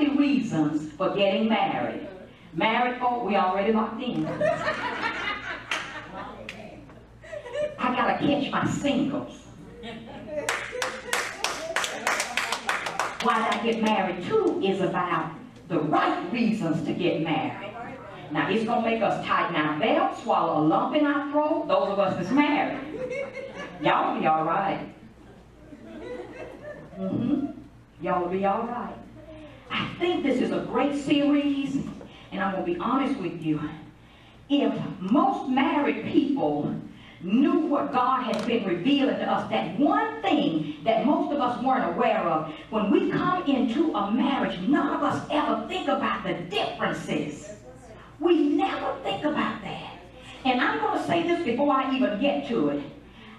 healthy reasons for getting married. Married folk, we already locked in. I gotta catch my singles. Why I get married too is about the right reasons to get married. Now it's gonna make us tighten our belts, swallow a lump in our throat, those of us that's married. Y'all will be all right. Y'all will be all right. I think this is a great series, and I'm gonna be honest with you. If most married people knew what God has been revealing to us, that one thing that most of us weren't aware of, when we come into a marriage, none of us ever think about the differences. We never think about that. And I'm going to say this before I even get to it.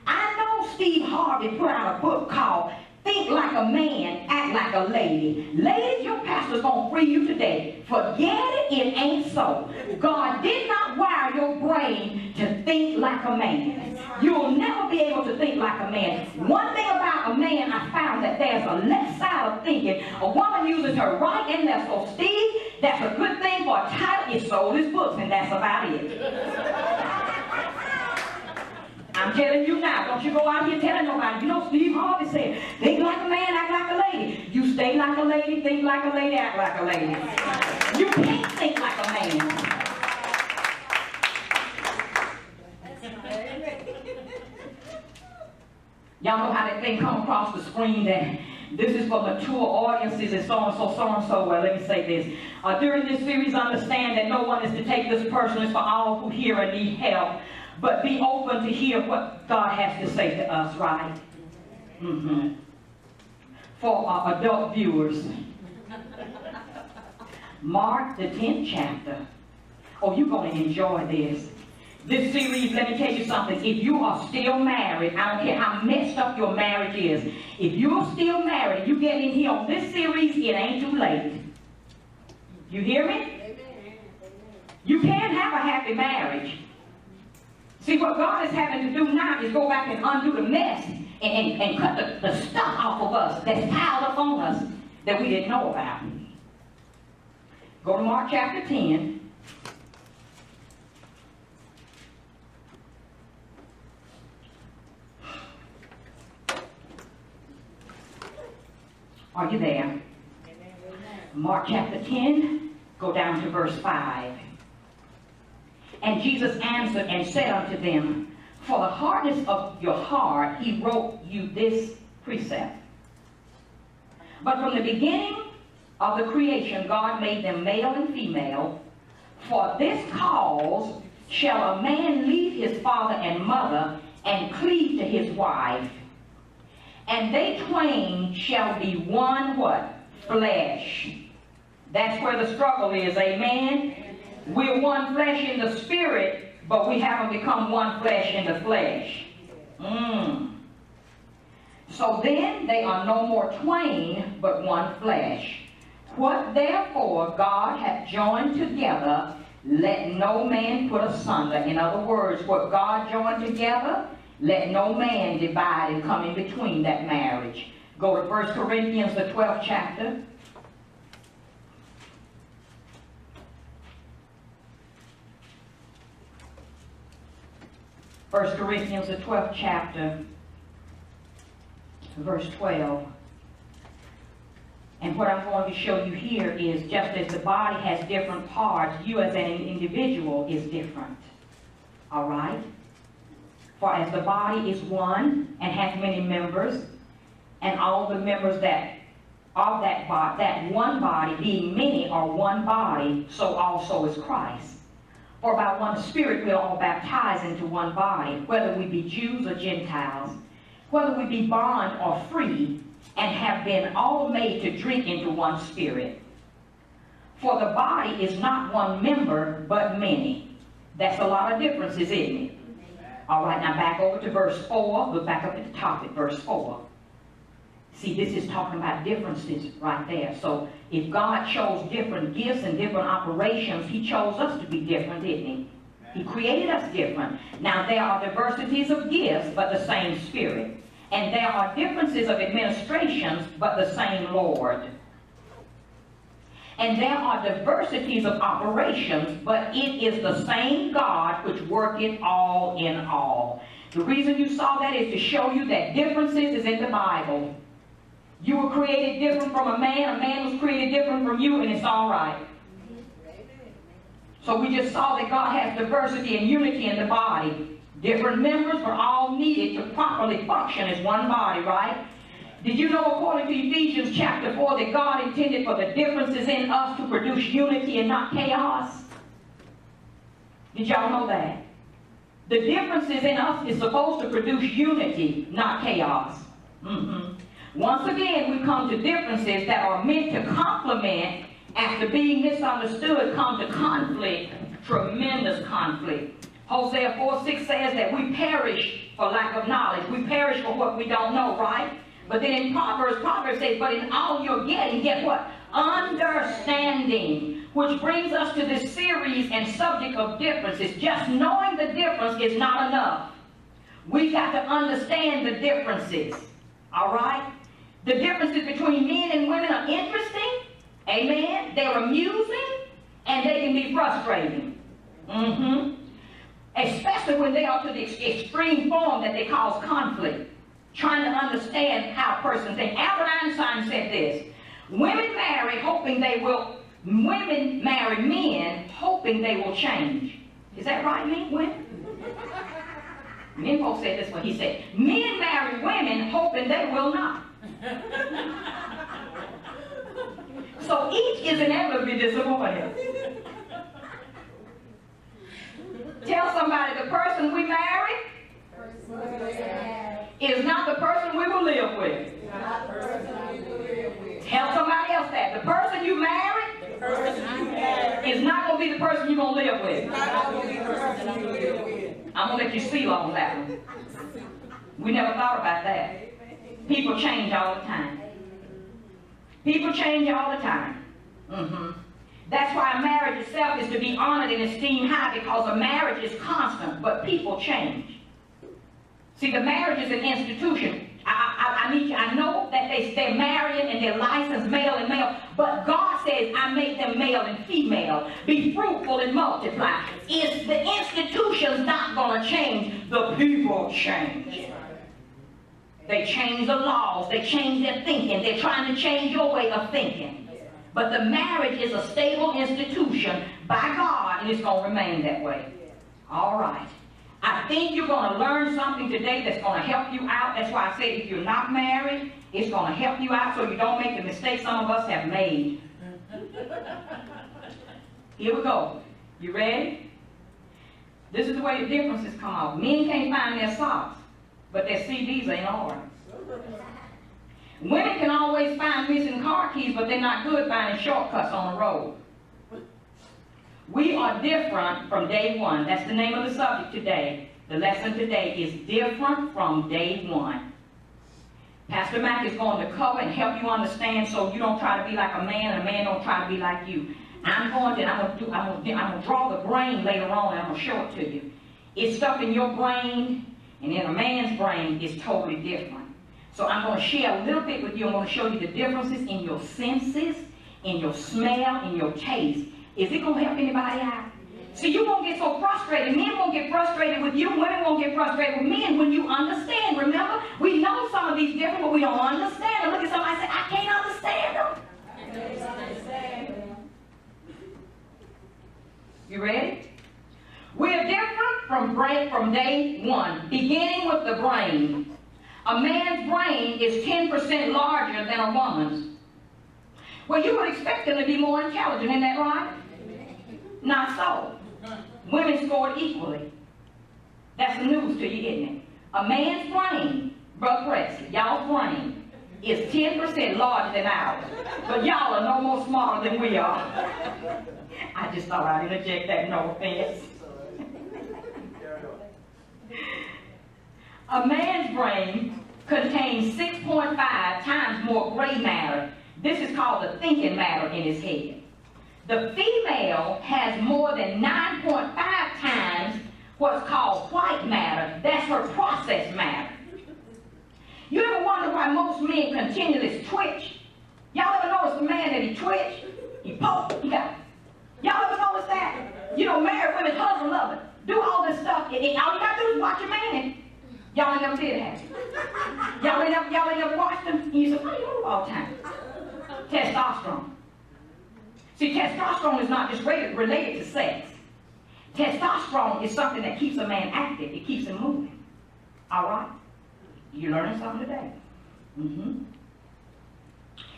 I know Steve Harvey put out a book called Think Like a Man, Act Like a Lady. Ladies, your pastor's going to free you today. Forget it, it ain't so. God did not wire your brain to think like a man. You'll never be able to think like a man. One thing about a man, I found that there's a left side of thinking. A woman uses her right and left. So Steve, that's a good thing for a title. He sold his books, and that's about it. I'm telling you now, don't you go out here telling nobody. You know, Steve Harvey said, think like a man, act like a lady. You stay like a lady, think like a lady, act like a lady. You can't think like a man. Y'all know how that thing come across the screen that this is for mature audiences and so and so. Well, let me say this. During this series, understand that no one is to take this personally. It's for all who hear and need help. But be open to hear what God has to say to us, right? For our adult viewers, Mark the 10th chapter. Oh, you're going to enjoy this. This series, let me tell you something. If you are still married, I don't care how messed up your marriage is. If you're still married, you get in here on this series, it ain't too late. You hear me? You can have a happy marriage. See, what God is having to do now is go back and undo the mess and cut the stuff off of us that's piled up on us that we didn't know about. Go to Mark chapter 10. Are you there? Mark chapter 10, go down to verse 5. And Jesus answered and said unto them, for the hardness of your heart he wrote you this precept. But from the beginning of the creation God made them male and female. For this cause shall a man leave his father and mother and cleave to his wife, and they twain shall be one what? Flesh. That's where the struggle is, amen? We're one flesh in the spirit, but we haven't become one flesh in the flesh. So then they are no more twain, but one flesh. What therefore God hath joined together, let no man put asunder. In other words, what God joined together, let no man divide and come in between that marriage. Go to 1 Corinthians, the 12th chapter. First Corinthians, the 12th chapter, verse 12. And what I'm going to show you here is just as the body has different parts, you as an individual is different. All right? For as the body is one and hath many members, and all the members that of that body, that one body being many are one body, so also is Christ. For by one Spirit we are all baptized into one body, whether we be Jews or Gentiles, whether we be bond or free, and have been all made to drink into one Spirit. For the body is not one member, but many. That's a lot of differences, isn't it? All right, now back over to verse 4. Look back up at the top at verse 4. See, this is talking about differences right there. So if God chose different gifts and different operations, he chose us to be different, didn't he? He created us different. Now there are diversities of gifts, but the same Spirit. And there are differences of administrations, but the same Lord. And there are diversities of operations, but it is the same God which worketh all in all. The reason you saw that is to show you that differences is in the Bible. You were created different from a man was created different from you, and it's all right. So we just saw that God has diversity and unity in the body. Different members are all needed to properly function as one body, right? Did you know, according to Ephesians chapter 4, that God intended for the differences in us to produce unity and not chaos? Did y'all know that? The differences in us is supposed to produce unity, not chaos. Once again, we come to differences that are meant to complement. After being misunderstood, come to conflict, tremendous conflict. Hosea 4:6 says that we perish for lack of knowledge. We perish for what we don't know, right? But then in Proverbs says, but in all you're getting, get what? Understanding. Which brings us to this series and subject of differences. Just knowing the difference is not enough. We've got to understand the differences. All right? The differences between men and women are interesting. Amen? They're amusing. And they can be frustrating. Especially when they are to the extreme form that they cause conflict. Trying to understand how a person thinks. Albert Einstein said this. Women marry men hoping they will change. Is that right, women? Men folks said this one. He said, men marry women hoping they will not. So each is inevitably disappointed. Tell somebody the person we marry is not the person we will live with. Tell somebody else that. The person you married is not going to be the person you're going to live with. I'm going to let you seal on that one. We never thought about that. People change all the time. People change all the time. That's why a marriage itself is to be honored and esteemed high, because a marriage is constant, but people change. See, the marriage is an institution. I know that they're married and they're licensed male and male, but God says, I made them male and female. Be fruitful and multiply. It's the institution's not going to change. The people change. They change the laws. They change their thinking. They're trying to change your way of thinking. But the marriage is a stable institution by God, and it's going to remain that way. All right. I think you're going to learn something today that's going to help you out. That's why I said if you're not married, it's going to help you out so you don't make the mistakes some of us have made. Here we go. You ready? This is the way the differences come out. Men can't find their socks, but their CDs ain't ordered. Women can always find missing car keys, but they're not good finding shortcuts on the road. We are different from day one. That's the name of the subject today. The lesson today is different from day one. Pastor Mack is going to cover and help you understand so you don't try to be like a man and a man don't try to be like you. I'm going to draw the brain later on and I'm going to show it to you. It's stuff in your brain and in a man's brain is totally different. So I'm going to share a little bit with you. I'm going to show you the differences in your senses, in your smell, in your taste. Is it going to help anybody out? See, you won't get so frustrated. Men won't get frustrated with you. Women won't get frustrated with men when you understand. Remember, we know some of these different, but we don't understand them. Look at somebody and say, I can't understand them. You ready? We're different from day one, beginning with the brain. A man's brain is 10% larger than a woman's. Well, you would expect them to be more intelligent, isn't that right? Not so. Women scored equally. That's the news to you, isn't it? A man's brain, Brother Presley, y'all's brain, is 10% larger than ours. But y'all are no more smarter than we are. I just thought I'd interject that, no offense. A man's brain contains 6.5 times more gray matter. This is called the thinking matter in his head. The female has more than 9.5 times what's called white matter. That's her process matter. You ever wonder why most men continually twitch? Y'all ever notice the man that he twitch? He poke Y'all ain't never did it, have you? Y'all ain't never watched them? And you say, what do you know all the time? Testosterone. See, testosterone is not just related to sex. Testosterone is something that keeps a man active. It keeps him moving. All right? You're learning something today.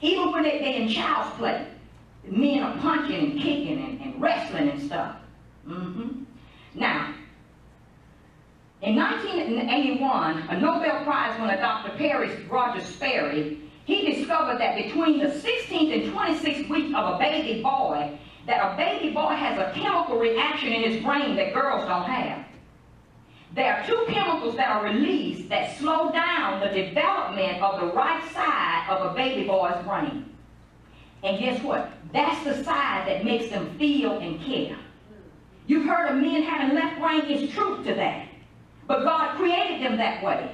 Even when they're in child's play, men are punching and kicking and wrestling and stuff. Now, in 1981, a Nobel Prize winner, Dr. Roger Sperry, he discovered that between the 16th and 26th week of a baby boy, that a baby boy has a chemical reaction in his brain that girls don't have. There are two chemicals that are released that slow down the development of the right side of a baby boy's brain. And guess what? That's the side that makes them feel and care. You've heard of men having left brain. It's truth to that. But God created them that way.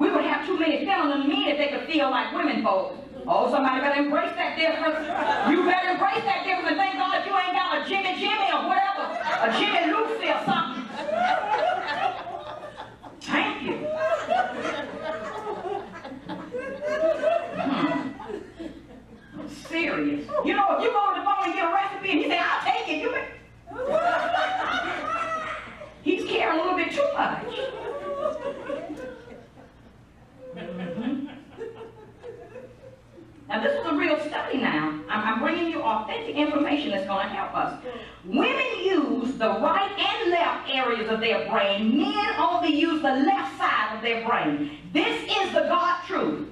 We would have too many feminine men if they could feel like women folk. Oh, somebody better embrace that difference. You better embrace that difference and thank God you ain't got a Jimmy or whatever. A Jimmy Lucy or something. Thank you. I'm serious. You know, if you go to the phone and get a recipe and you say, I'll take it, he's caring a little bit too much. Now, this is a real study now. I'm bringing you authentic information that's going to help us. Women use the right and left areas of their brain. Men only use the left side of their brain. This is the God truth.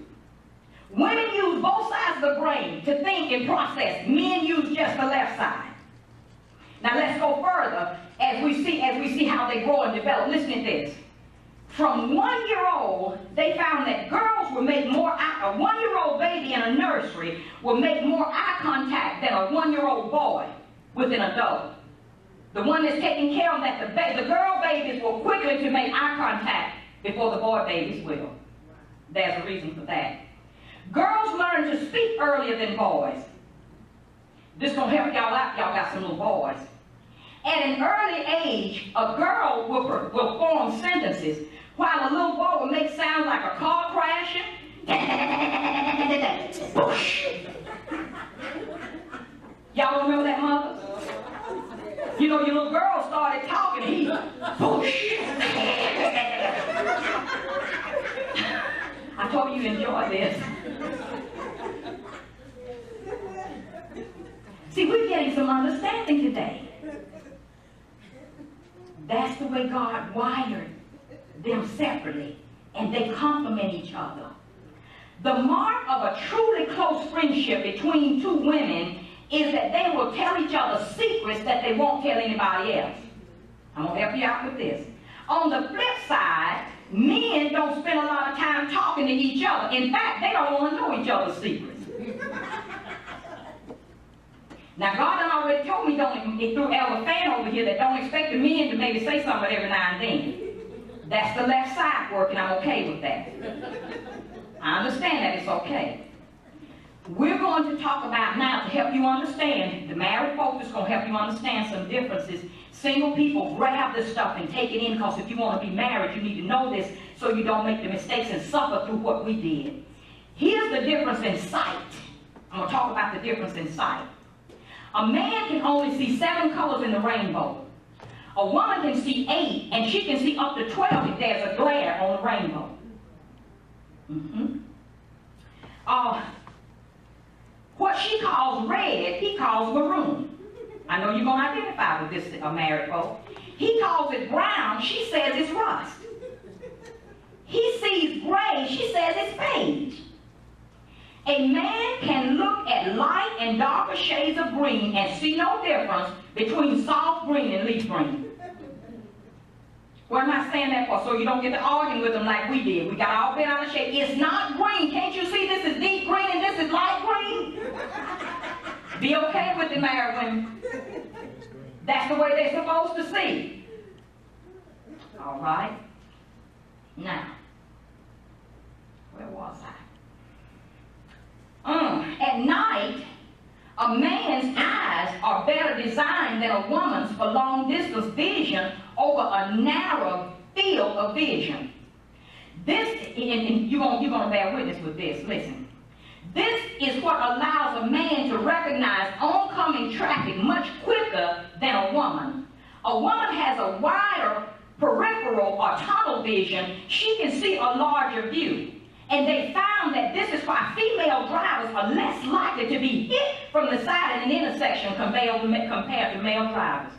Women use both sides of the brain to think and process. Men use just the left side. Now, let's go further as we see how they grow and develop. Listen to this. From 1 year old, they found that girls will make more a 1 year old baby in a nursery will make more eye contact than a 1 year old boy with an adult. The one that's taking care of that, the girl babies will quickly to make eye contact before the boy babies will. There's a reason for that. Girls learn to speak earlier than boys. This is going to help y'all out. Y'all got some little boys. At an early age, a girl will form sentences, while a little boy will make sounds like a car crashing. Y'all remember that, mother? You know, your little girl started talking, and he, I told you to enjoy this. See, we're getting some understanding today. That's the way God wired them separately, and they complement each other. The mark of a truly close friendship between two women is that they will tell each other secrets that they won't tell anybody else. I'm going to help you out with this. On the flip side, men don't spend a lot of time talking to each other. In fact, they don't want to know each other's secrets. Now, God done already told me, through Elder Fan over here, that don't expect the men to maybe say something every now and then. That's the left side working. I'm okay with that. I understand that it's okay. We're going to talk about now to help you understand. The married folks is going to help you understand some differences. Single people, grab this stuff and take it in, because if you want to be married, you need to know this so you don't make the mistakes and suffer through what we did. Here's the difference in sight. I'm going to talk about the difference in sight. A man can only see 7 colors in the rainbow. A woman can see 8, and she can see up to 12 if there's a glare on the rainbow. What she calls red, he calls maroon. I know you're going to identify with this married folk. He calls it brown, she says it's rust. He sees gray, she says it's beige. A man can look at light and darker shades of green and see no difference between soft green and leaf green. What am I saying that for? So you don't get to arguing with them like we did. We got all bent out of shape. It's not green. Can't you see this is deep green and this is light green? Be okay with the married women. That's the way they're supposed to see. All right. Now, where was I? At night, a man's eyes are better designed than a woman's for long-distance vision over a narrow field of vision. This, and you're going to bear witness with this, listen. This is what allows a man to recognize oncoming traffic much quicker than a woman. A woman has a wider peripheral or tunnel vision. She can see a larger view. And they found that this is why female drivers are less likely to be hit from the side in an intersection compared to male drivers.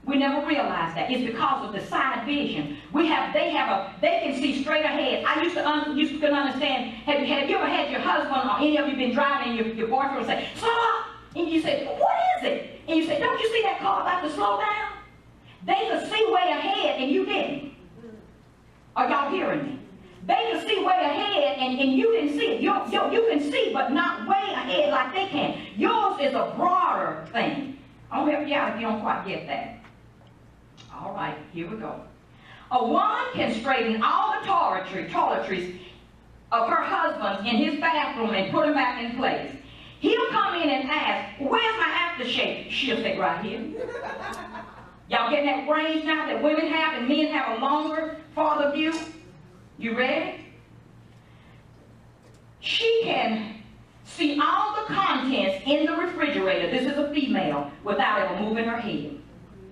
We never realized that. It's because of the side vision. They can see straight ahead. I couldn't understand. Have you ever had your husband or any of you been driving and your boyfriend say, slow up? And you say, what is it? And you say, don't you see that car about to slow down? They could see way ahead and you didn't. Are y'all hearing me? They could see way ahead and you didn't see it. You can see, but not way ahead like they can. Yours is a broader thing. I'll help you out if you don't quite get that. All right, here we go. A woman can straighten all the toiletries of her husband in his bathroom and put them back in place. He'll come in and ask, where's my aftershave? She'll say, right here. Y'all getting that range now that women have and men have a longer, farther view? You ready? She can see all the contents in the refrigerator, this is a female, without ever moving her head.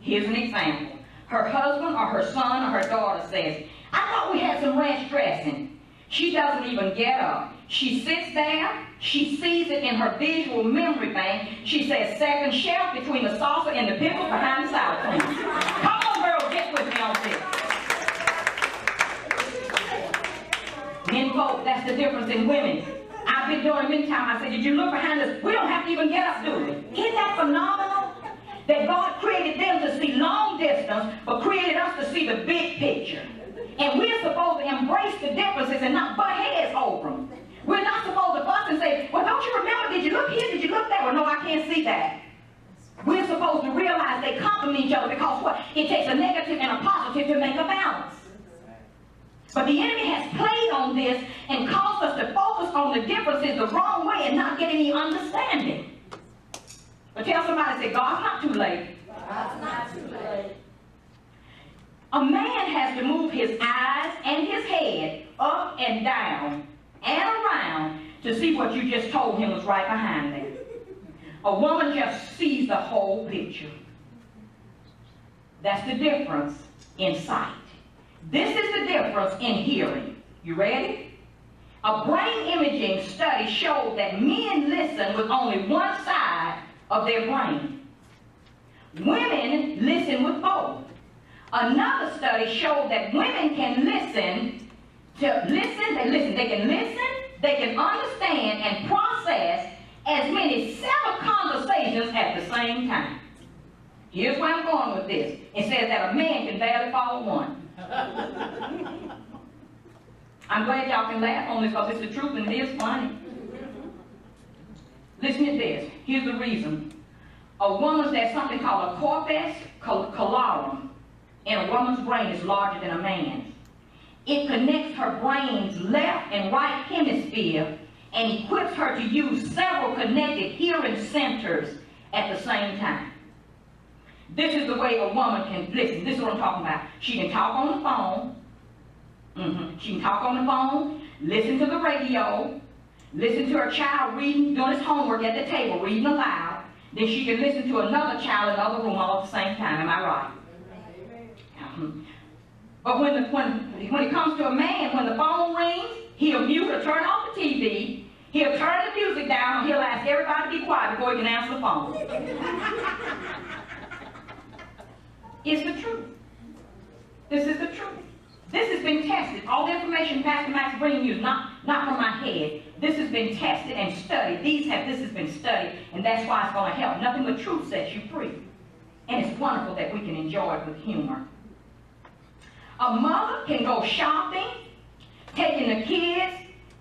Here's an example. Her husband or her son or her daughter says, I thought we had some ranch dressing. She doesn't even get up. She sits there. She sees it in her visual memory bank. She says, second shelf between the salsa and the pickles behind the sour cream. Come on, girl, get with me on this. Men folk, that's the difference in women. I've been doing it many times. I said, did you look behind us? We don't have to even get up, do we? Isn't that phenomenal? That God created them to see long distance, but created us to see the big picture. And we're supposed to embrace the differences and not butt heads over them. We're not supposed to fuss and say, well, don't you remember, did you look here, did you look there? Well, no, I can't see that. We're supposed to realize they complement each other because what? It takes a negative and a positive to make a balance. But the enemy has played on this and caused us to focus on the differences the wrong way and not get any understanding. But tell somebody, say, God's not too late. God's not too late. A man has to move his eyes and his head up and down and around to see what you just told him was right behind them. A woman just sees the whole picture. That's the difference in sight. This is the difference in hearing. You ready? A brain imaging study showed that men listen with only one side of their brain. Women listen with both. Another study showed that women can they can listen, they can understand and process as many 7 conversations at the same time. Here's where I'm going with this. It says that a man can barely follow one. I'm glad y'all can laugh on this because it's the truth and it is funny. Listen to this. Here's the reason. A woman's, there's something called a corpus callosum in a woman's brain is larger than a man's. It connects her brain's left and right hemisphere and equips her to use several connected hearing centers at the same time. This is the way a woman can, listen, this is what I'm talking about. She can talk on the phone. She can talk on the phone, listen to the radio, listen to her child reading, doing his homework at the table, reading aloud. Then she can listen to another child in another room all at the same time. Am I right? But when it comes to a man, when the phone rings, he'll mute or turn off the TV. He'll turn the music down. He'll ask everybody to be quiet before he can answer the phone. It's the truth. This is the truth. This has been tested. All the information Pastor Mack's bringing you is not from my head. This has been tested and studied. This has been studied, and that's why it's going to help. Nothing but truth sets you free. And it's wonderful that we can enjoy it with humor. A mother can go shopping, taking the kids,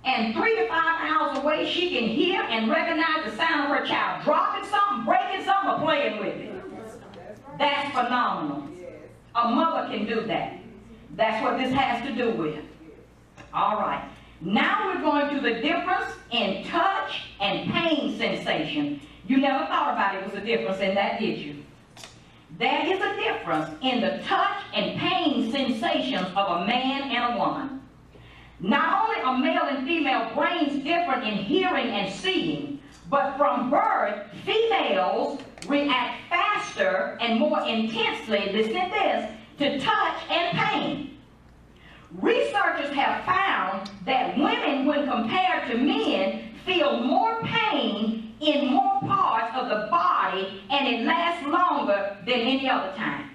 and 3 to 5 hours away, she can hear and recognize the sound of her child dropping something, breaking something, or playing with it. That's phenomenal. A mother can do that. That's what this has to do with. All right. Now we're going to the difference in touch and pain sensation. You never thought about it was a difference in that, did you? There is a difference in the touch and pain sensations of a man and a woman. Not only are male and female brains different in hearing and seeing, but from birth, females react faster and more intensely, listen to this, to touch and pain. Researchers have found that women, when compared to men, feel more pain in more parts of the body, and it lasts longer than any other time.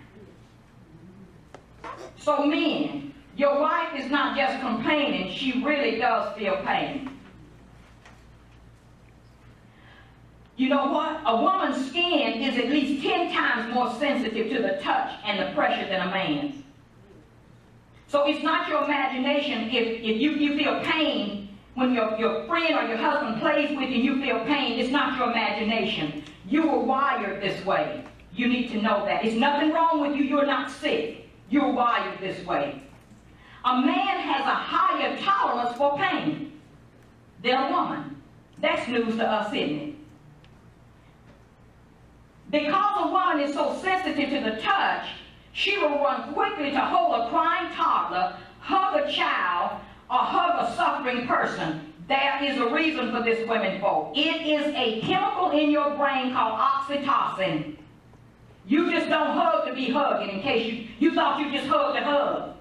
So men, your wife is not just complaining, she really does feel pain. You know what? A woman's skin is at least 10 times more sensitive to the touch and the pressure than a man's. So it's not your imagination if you feel pain when your friend or your husband plays with you and you feel pain. It's not your imagination. You were wired this way. You need to know that. It's nothing wrong with you. You're not sick. You're wired this way. A man has a higher tolerance for pain than a woman. That's news to us, isn't it? Because a woman is so sensitive to the touch, she will run quickly to hold a crying toddler, hug a child, or hug a suffering person. There is a reason for this, women folk. It is a chemical in your brain called oxytocin. You just don't hug to be hugging, in case you thought you just hugged to hug.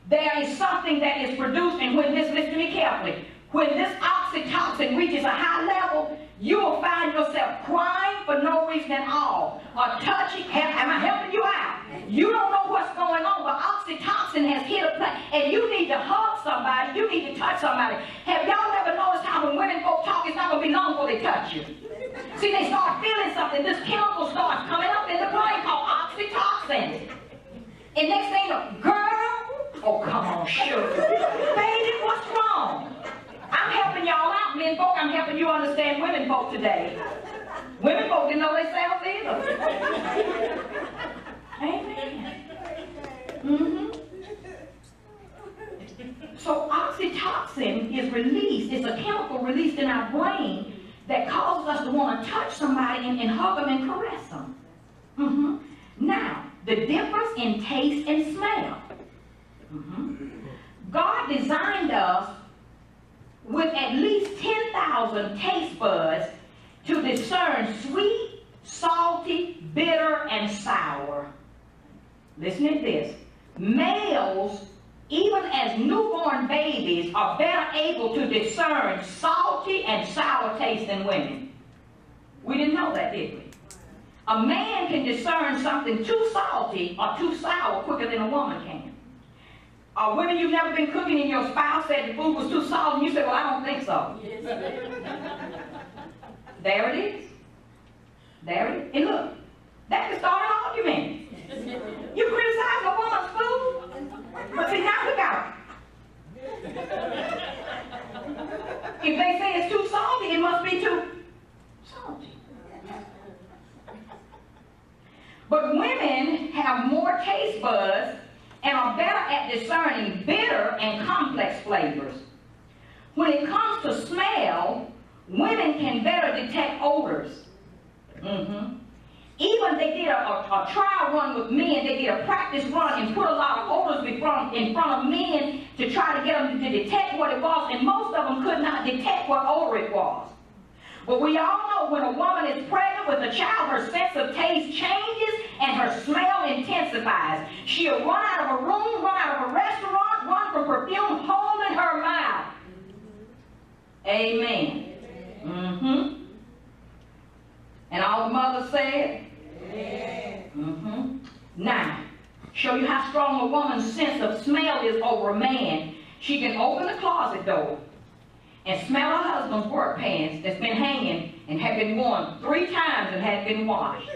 There is something that is produced, and when this, listen to me carefully, when this oxytocin reaches a high level, you will find yourself crying for no reason at all, or touching. Am I helping you out? You don't know what's going on, but oxytocin has hit a place, and you need to hug somebody, you need to touch somebody. Have y'all ever noticed how when women folk talk, it's not going to be long before they touch you? See, they start feeling something. This chemical starts coming up in the brain called oxytocin. And next thing you know, girl, oh come on, sugar. Baby, what's wrong? I'm helping y'all out, men folk. I'm helping you understand women folk today. Women folk didn't know themselves either. Amen. So oxytocin is released. It's a chemical released in our brain that causes us to want to touch somebody and hug them and caress them. Now, the difference in taste and smell. God designed us with at least 10,000 taste buds to discern sweet, salty, bitter, and sour. Listen to this. Males, even as newborn babies, are better able to discern salty and sour taste than women. We didn't know that, did we? A man can discern something too salty or too sour quicker than a woman can. Women, you've never been cooking and your spouse said the food was too salty, and you said, well, I don't think so. Yes. There it is. There it is. And look, that can start an argument. You criticize a woman's food, but see, now look out. If they say it's too salty, it must be too salty. But women have more taste buds and are better at discerning bitter and complex flavors. When it comes to smell, women can better detect odors. Even they did a trial run with men, they did a practice run and put a lot of odors in front of men to try to get them to detect what it was, and most of them could not detect what odor it was. But we all know when a woman is pregnant with a child, her sense of taste changes and her smell intensifies. She'll run out of a room, run out of a restaurant, run from perfume home in her mouth. Amen. And all the mothers said? Now, show you how strong a woman's sense of smell is over a man. She can open the closet door and smell her husband's work pants that's been hanging and have been worn 3 times and hadn't been washed.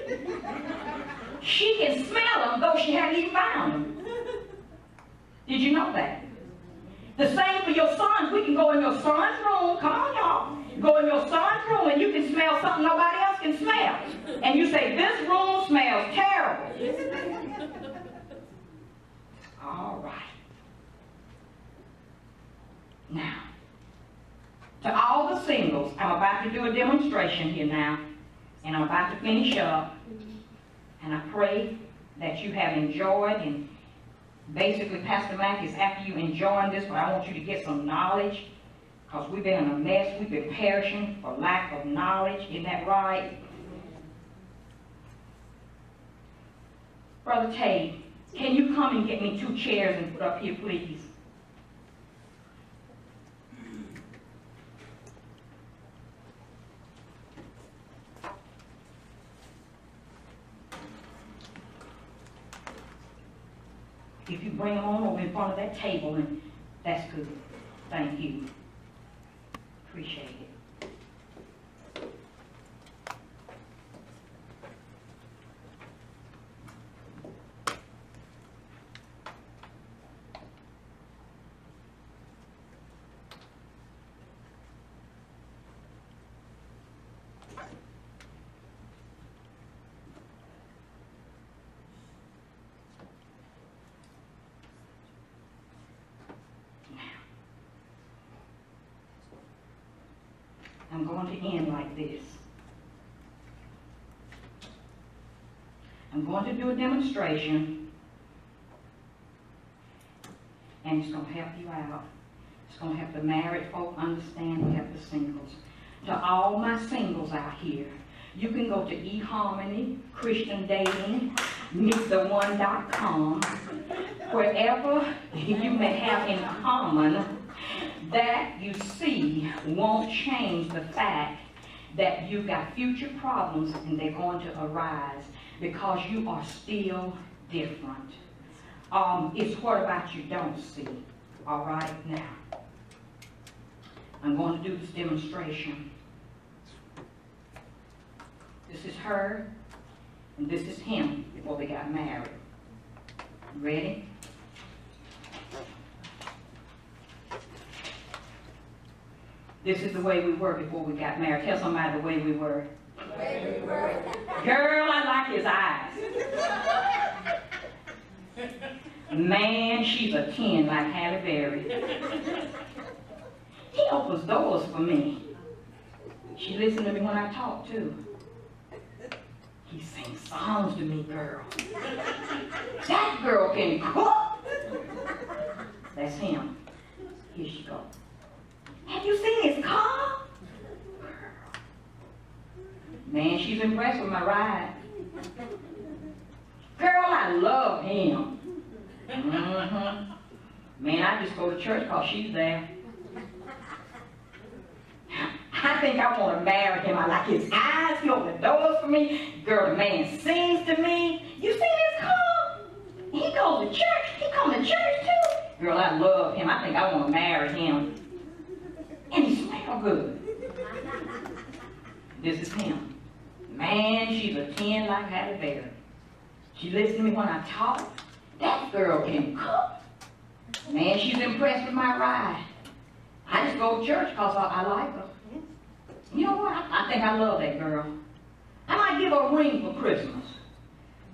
She can smell them though she hadn't even found them. Did you know that? The same for your sons. We can go in your son's room. Come on, y'all. Go in your son's room and you can smell something nobody else can smell. And you say, this room smells terrible. All right. Now, to all the singles, I'm about to do a demonstration here now, and I'm about to finish up, and I pray that you have enjoyed and Basically, Pastor Mack, is after you enjoying this, but I want you to get some knowledge, because we've been in a mess. We've been perishing for lack of knowledge. Isn't that right? Brother Tate, can you come and get me 2 chairs and put up here, please? If you bring them on over in front of that table, and that's good. Thank you. Appreciate it. I'm going to end like this. I'm going to do a demonstration, and it's going to help you out. It's going to help the married folk understand and help the singles. To all my singles out here, you can go to eHarmony, Christian Dating, MeetTheOne.com, wherever you may have in common that you see won't change the fact that you've got future problems and they're going to arise because you are still different. It's what about you don't see. All right, now, I'm going to do this demonstration. This is her, and this is him before they got married. Ready? This is the way we were before we got married. Tell somebody the way we were. The way we were. Girl, I like his eyes. Man, she's a 10 like Halle Berry. He opens doors for me. She listens to me when I talk too. He sings songs to me, girl. That girl can cook. That's him. Here she goes. Have you seen his car? Man, she's impressed with my ride. Girl, I love him. Man, I just go to church because she's there. I think I want to marry him. I like his eyes. He opens doors for me. Girl, the man sings to me. You see his car? He goes to church. He comes to church too. Girl, I love him. I think I want to marry him. And he smells good. This is him. Man, she's a 10 like Halle Berry. She listens to me when I talk. That girl can cook. Man, she's impressed with my ride. I just go to church because I like her. You know what? I think I love that girl. I might give her a ring for Christmas.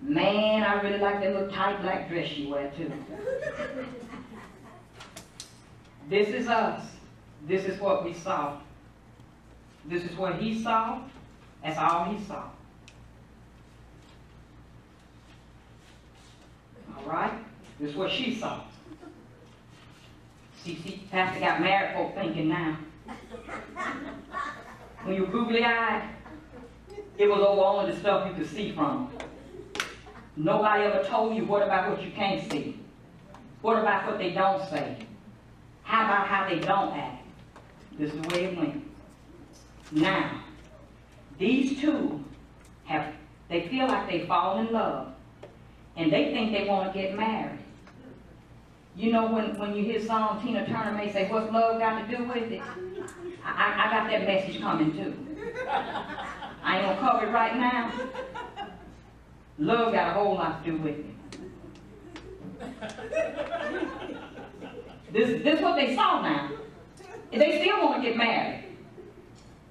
Man, I really like that little tight black dress she wears too. This is us. This is what we saw. This is what he saw. That's all he saw. All right? This is what she saw. See, Pastor got married folk thinking now. When you're googly-eyed, it was over only the stuff you could see from them. Nobody ever told you what about what you can't see. What about what they don't say? How about how they don't act? This is the way it went. Now, these two they feel like they fall in love, and they think they want to get married. You know when you hear song, Tina Turner may say, what's love got to do with it? I got that message coming too. I ain't gonna cover it right now. Love got a whole lot to do with it. This is what they saw now. They still want to get married.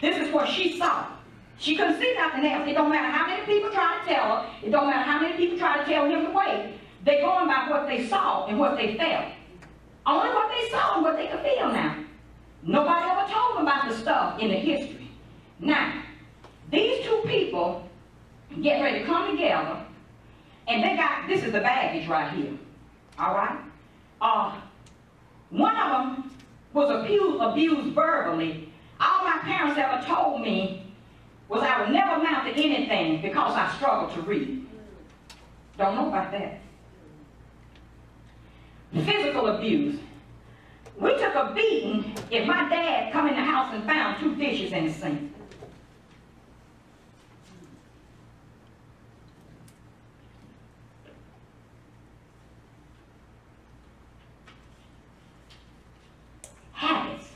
This is what she saw. She couldn't see nothing else. It don't matter how many people try to tell her. It don't matter how many people try to tell him the way. They're going by what they saw and what they felt. Only what they saw and what they could feel now. Nobody ever told them about the stuff in the history. Now, these two people get ready to come together, and they got, this is the baggage right here. All right? One of them was abused verbally. All my parents ever told me was I would never amount to anything because I struggled to read. Don't know about that. Physical abuse. We took a beating if my dad come in the house and found 2 dishes in the sink. Habits.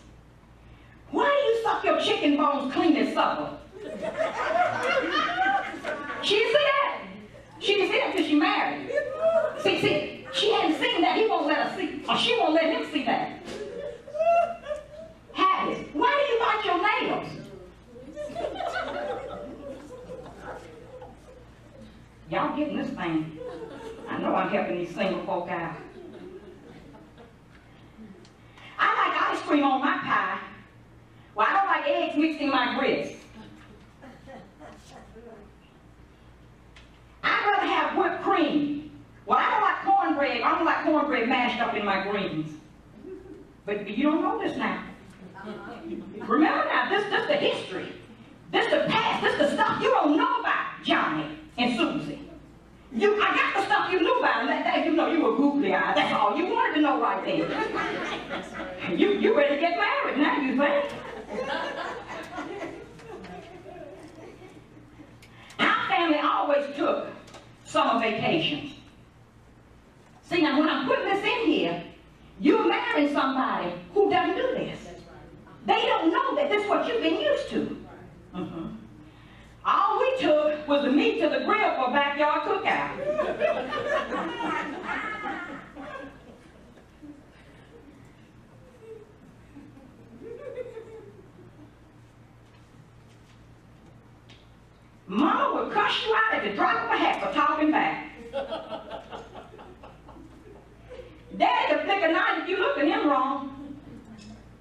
Why do you suck your chicken bones clean at supper? She didn't see that. She didn't see that until she married. See, she hadn't seen that. He won't let her see, or she won't let him see that. Habits. Why do you bite your nails? Y'all getting this thing? I know I'm helping these single folk out. I like ice cream on my pie. Well, I don't like eggs mixed in my grits. I'd rather have whipped cream. Well, I don't like cornbread. I don't like cornbread mashed up in my greens. But you don't know this now. Remember now, this the history. This the past. This the stuff you don't know about, Johnny and Susie. I got the stuff you knew about, and that you know you were googly eyed. That's all you wanted to know right there. You ready to get married now, you think? Our family always took summer vacations. See, now when I'm putting this in here, you're marrying somebody who doesn't do this. They don't know that this is what you've been used to. All we took was the meat to the grill for a backyard cookout. Mama would cuss you out at the drop of a hat for talking back. Daddy would flick a knife if you look at him wrong.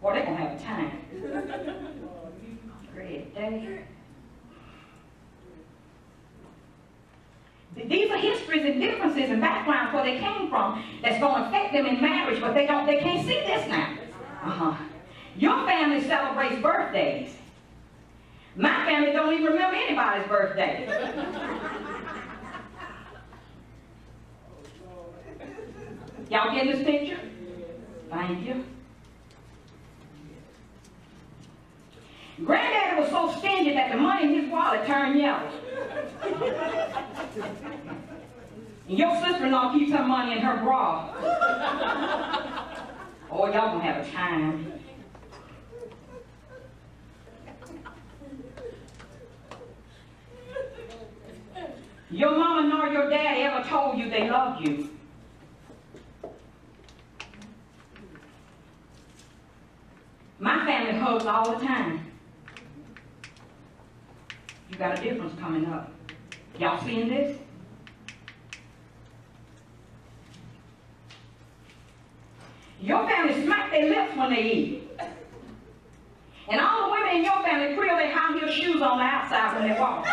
Boy, they're going to have a time. Great day. These are histories and differences and backgrounds where they came from that's going to affect them in marriage, but they can't see this now. Your family celebrates birthdays. My family don't even remember anybody's birthday. Y'all getting this picture? Thank you. Granddaddy was so stingy that the money in his wallet turned yellow. And your sister-in-law keeps her money in her bra. Oh, y'all gonna have a time. Your mama nor your daddy ever told you they loved you. My family hugs all the time. You got a difference coming up. Y'all seeing this? Your family smack their lips when they eat. And all the women in your family creel their high heel shoes on the outside when they walk.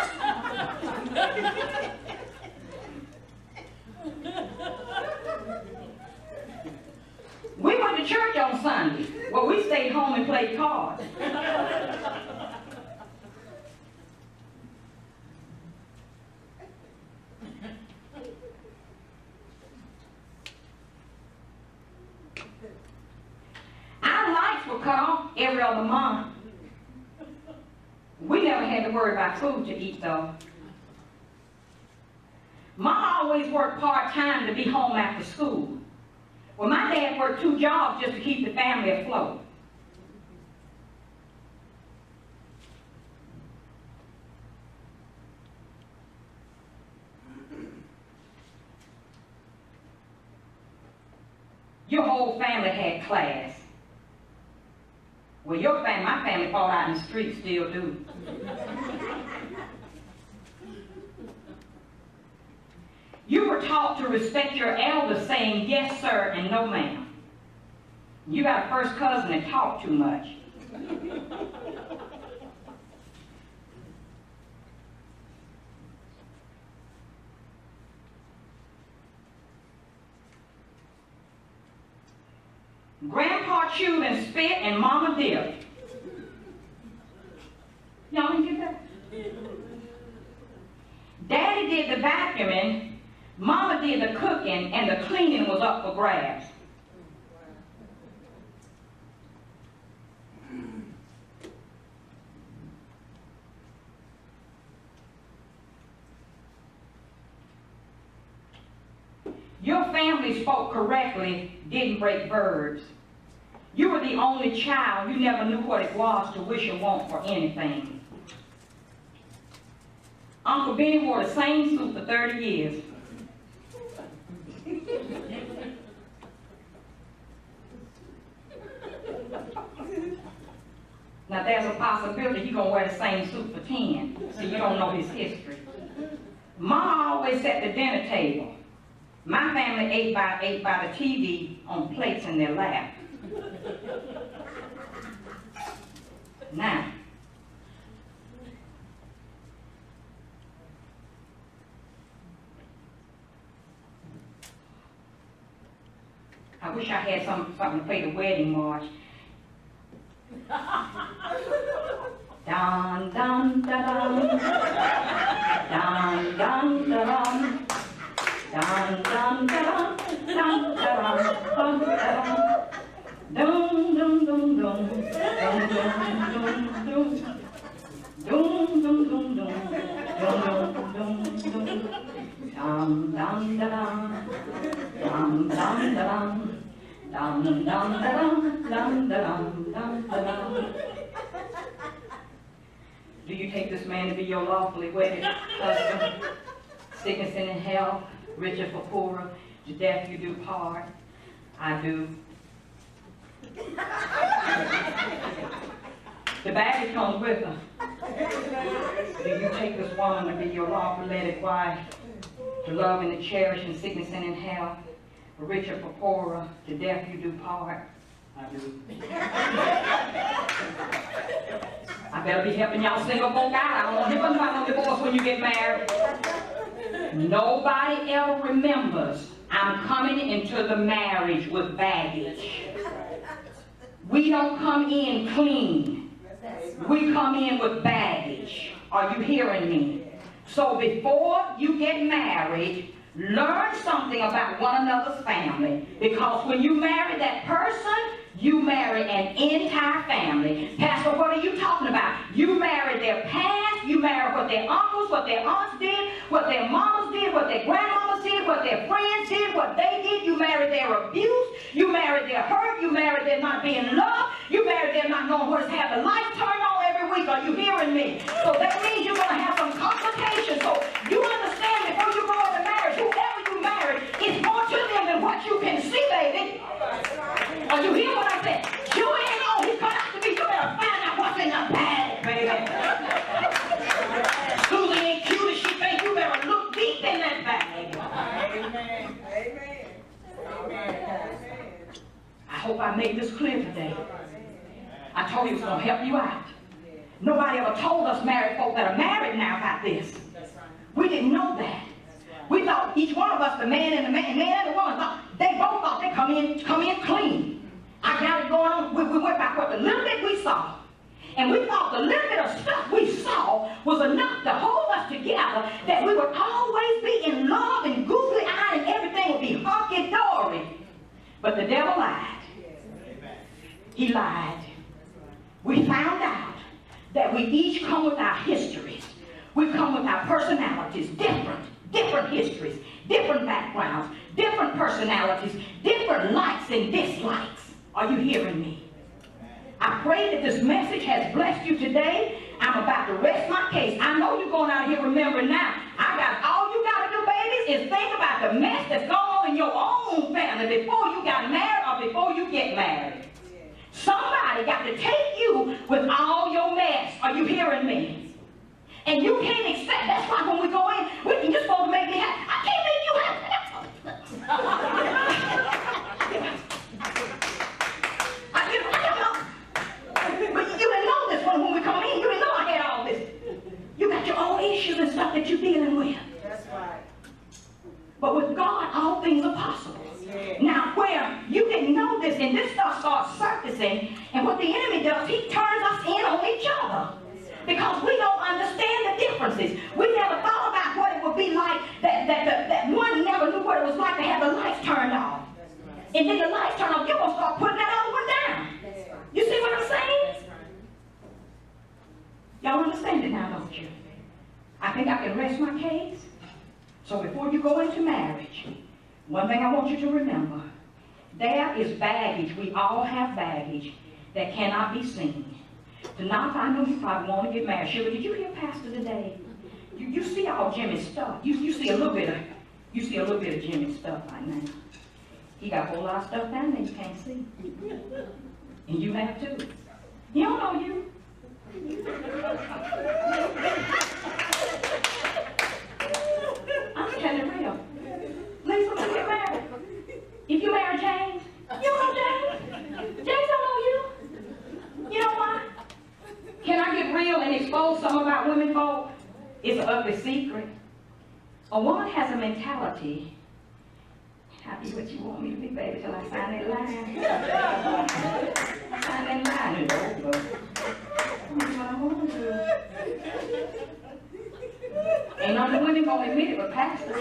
We went to church on Sunday. Well, we stayed home and played cards. Our lights were cut off every other month. We never had to worry about food to eat, though. Mom always worked part-time to be home after school. Well, my dad worked 2 jobs just to keep the family afloat. Your whole family had class. Well, my family fought out in the street, still do. You were taught to respect your elders, saying yes, sir, and no, ma'am. You got a first cousin that talked too much. Grandpa chewed and spit and Mama dipped. Y'all didn't get that? Daddy did the vacuuming, Mama did the cooking, and the cleaning was up for grabs. Your family spoke correctly, didn't break verbs. You were the only child. You never knew what it was to wish or want for anything. Uncle Benny wore the same suit for 30 years. Now there's a possibility he's going to wear the same suit for 10, so you don't know his history. Mama always set the dinner table. My family ate by the TV on plates in their lap. Now, I wish I had something to play the wedding march. Dun dun da dun, dun dun da dun, dun dun da dun, dun da dun, dun da dun, dun dun dun dun, dun dun dun dun, dun dun dun dun, dun dun dun dun, dum dum da dum, dum dum da dum. Dum dum da dum, dum da dum, dum da dum. Do you take this man to be your lawfully wedded husband? Sickness and in health, richer for poorer, to death you do part. I do. The baggage comes with her. Do you take this woman to be your lawfully wedded wife, to love and to cherish in sickness and in health? For richer, for poorer, to death you do part. I do. I better be helping y'all single folk out. I don't want to hear about no divorce when you get married. Nobody ever remembers I'm coming into the marriage with baggage. We don't come in clean. We come in with baggage. Are you hearing me? So before you get married, learn something about one another's family, because when you marry that person, you marry an entire family. Pastor, what are you talking about? You marry their past, you marry what their uncles, what their aunts did, what their mamas did, what their grandmamas did, what their friends did, what they did. You marry their abuse, you marry their hurt, you marry their not being loved, you marry their not knowing what is having life turned on every week. Are you hearing me? So that means you're going to have some complications. So you understand before you go into marriage, whoever you marry is more to them than what you can see, baby. Are you hearing what I said? You ain't know he's coming out to me. You better find out what's in the bag, baby. Susan ain't cute as she think. You better look deep in that bag. Amen. Amen. Amen. I hope I made this clear today. I told you it was going to help you out. Nobody ever told us married folk that are married now about this. We didn't know that. We thought each one of us, the man and the woman, thought they both thought they come in clean. I got it going on. We went by what the little bit we saw. And we thought the little bit of stuff we saw was enough to hold us together, that we would always be in love and googly-eyed and everything would be hunky-dory. But the devil lied. He lied. We found out that we each come with our histories. We come with our personalities, different histories, different backgrounds, different personalities, different likes and dislikes. Are you hearing me? I pray that this message has blessed you today. I'm about to rest my case. I know you're going out here remembering now. All you got to do, babies, is think about the mess that's going on in your own family before you got married or before you get married. Somebody got to take you with all your mess. Are you hearing me? And you can't expect, that's why when we go in, you're supposed to make me happy. I can't make you happy. But you didn't know this when we come in. You didn't know I had all this. You got your own issues and stuff that you're dealing with. That's right. But with God, all things are possible. Yeah. Now, where You didn't know this, and this stuff starts surfacing, and what the enemy does, he turns us in on each other. Because we don't understand the differences. We never thought about what it would be like, that one never knew what it was like to have the lights turned off. And then the lights turn off, you're going to start putting that other one down. You see what I'm saying? Y'all understand it now, don't you? I think I can rest my case. So before you go into marriage, one thing I want you to remember, there is baggage. We all have baggage that cannot be seen. Tonight, I know you probably want to get married. Shirley, did you hear Pastor today? You see all Jimmy's stuff. You see a little bit of Jimmy's stuff right now. He got a whole lot of stuff down there you can't see. And you have too. He don't know you. I'm telling you real. Lisa, when you get married, if you marry James, you don't know James. James don't know you. You know why? Can I get real and expose some about women folk? It's an ugly secret. A woman has a mentality. I'll be what you want me to be, baby, till I sign that line. Sign that line. It's over. That's what I'm going to do. Ain't none of the women going to admit it, but Pastor.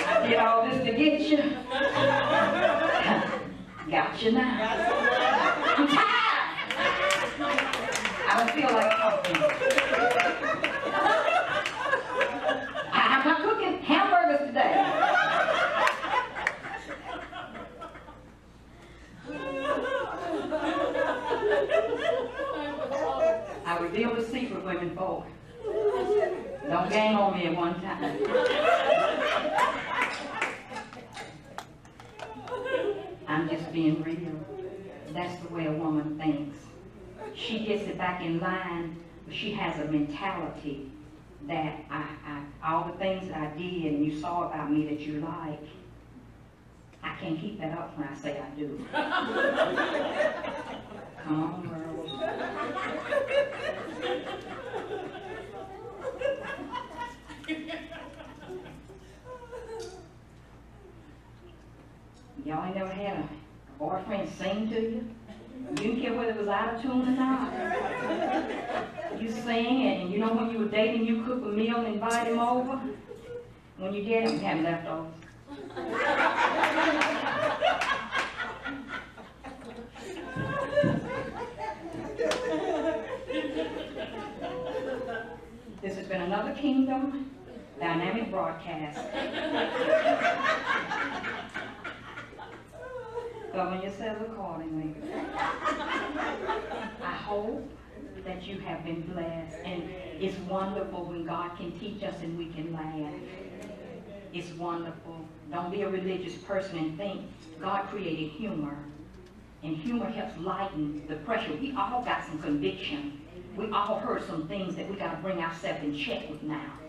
I did all this to get you. Got you now. I'm tired. I don't feel like talking. I'm not cooking hamburgers today. I revealed the secret, women folk. Don't gang on me at one time. I'm just being real. That's the way a woman thinks. She gets it back in line, but she has a mentality that all the things that I did and you saw about me that you like, I can't keep that up when I say I do. Come on, girls. Y'all ain't never had a boyfriend sing to you? You didn't care whether it was out of tune or not. You sing, and you know when you were dating, you cook a meal and invite him over. When you get him, you have leftovers. This has been another Kingdom Dynamic broadcast. Govern yourselves accordingly. I hope that you have been blessed, and it's wonderful when God can teach us and we can laugh. It's wonderful. Don't be a religious person and think God created humor, and humor helps lighten the pressure. We all got some conviction. We all heard some things that we got to bring ourselves in check with now.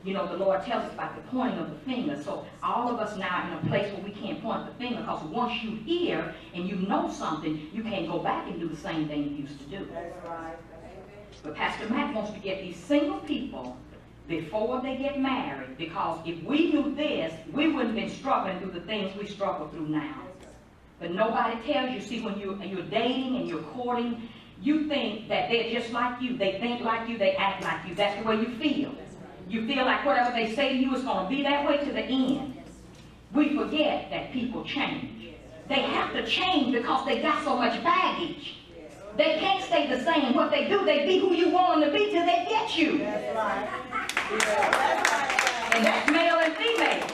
You know, the Lord tells us about the pointing of the finger. So all of us now are in a place where we can't point the finger, because once you hear and you know something, you can't go back and do the same thing you used to do. That's right. But Pastor Mack wants to get these single people before they get married, because if we knew this, we wouldn't have been struggling through the things we struggle through now. But nobody tells you. See, when you're dating and you're courting, you think that they're just like you. They think like you. They act like you. That's the way you feel. You feel like whatever they say to you is going to be that way to the end. We forget that people change. They have to change because they got so much baggage. They can't stay the same. What they do, they be who you want them to be till they get you. That's right. And that's male and female.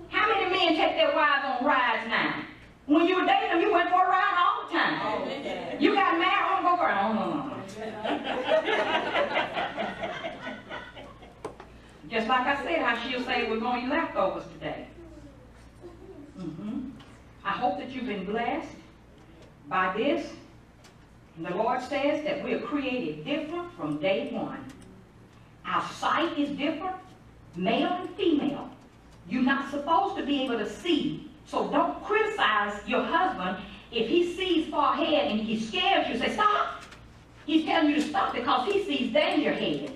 How many men take their wives on rides now? When you were dating them, you went for a ride all the time. You got married, I want to go for a ride. No. Just like I said, how she'll say we're going to eat leftovers today. I hope that you've been blessed by this. And the Lord says that we are created different from day one. Our sight is different, male and female. You're not supposed to be able to see. So don't criticize your husband if he sees far ahead and he scares you. Say, stop. He's telling you to stop because he sees danger ahead.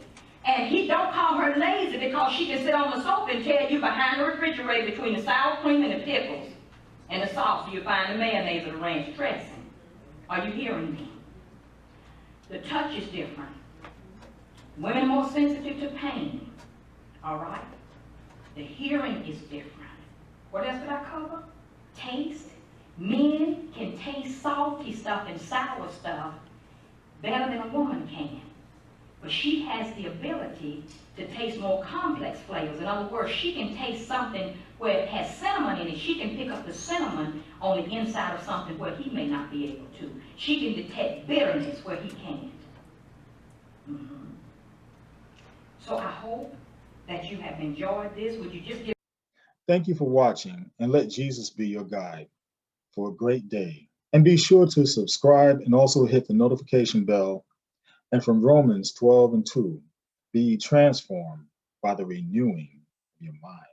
And he don't call her lazy because she can sit on the sofa and tell you behind the refrigerator between the sour cream and the pickles and the sauce, you find the mayonnaise or the ranch dressing. Are you hearing me? The touch is different. Women are more sensitive to pain. All right? The hearing is different. What else did I cover? Taste. Men can taste salty stuff and sour stuff better than a woman can. But she has the ability to taste more complex flavors. In other words, she can taste something where it has cinnamon in it. She can pick up the cinnamon on the inside of something where he may not be able to. She can detect bitterness where he can't. So I hope that you have enjoyed this. Would you just give... Thank you for watching, and let Jesus be your guide for a great day. And be sure to subscribe and also hit the notification bell. And from Romans 12:2, be transformed by the renewing of your mind.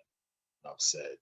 Enough said.